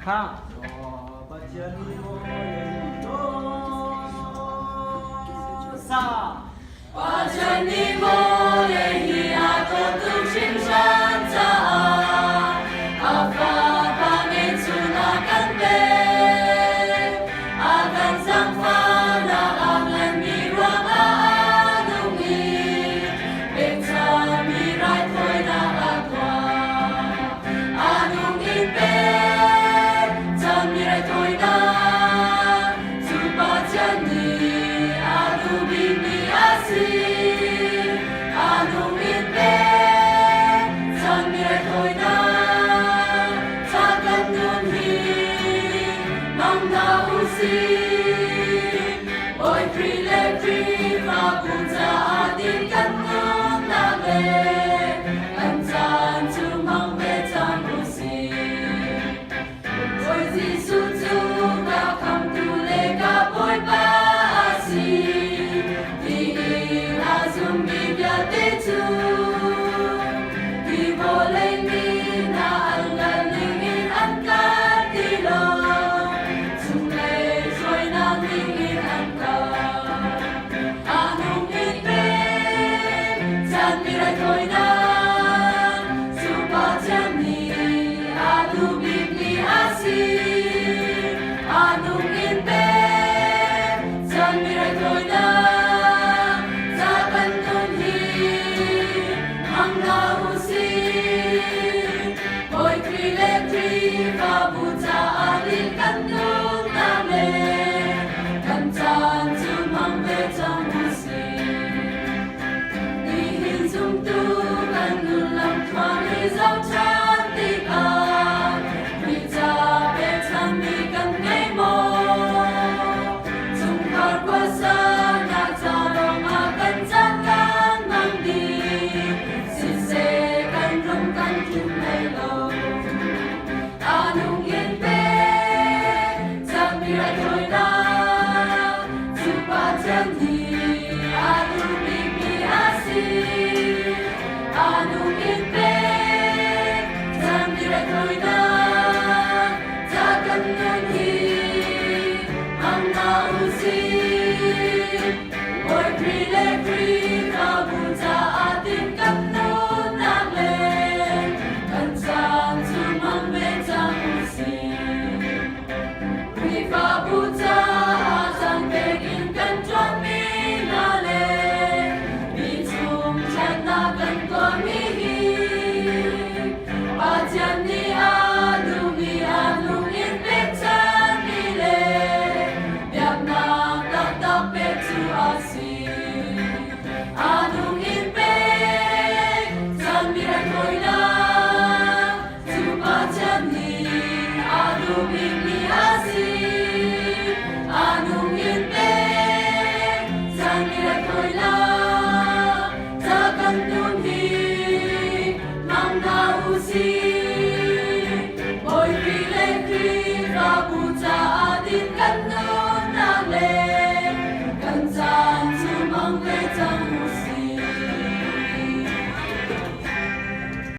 Ha, bajani mo sa. Bajani mo lehi ato tu shinsan sa apa pangin sunakan be akan sang fana angan mirang anungi beta mirai toy na atwa anungin be tan mirai toy na supajani adu bini asi anungin be tan mirai toy na takan nunhi mang na usi oi prile priva punta adin kan nun na be kan tan tu mang be tan usi oi zisu tu ka kam tu le ka boy pa asi di azum bibia te tu di boleh ni na algalingin an katilo sungai joy na lingin an ka anong itben san mirai toy na supajani adu bibli asi anong itben san mirai toy na takan nunhi ang nausi oi krile kriva buta alin kan nung name kan tan tumang betang usi nihin sung tu kan nulang tuang izau chan di ka mita betang mi kan ngay mo sung kar kuasa na tarong akan jangan mangdi sise kan rung kan kim may lo anong yin pe sa mirai toy na supajani adu bibli asi anong yin pe sa mirai toy na takan nunhi ang nausi oi prile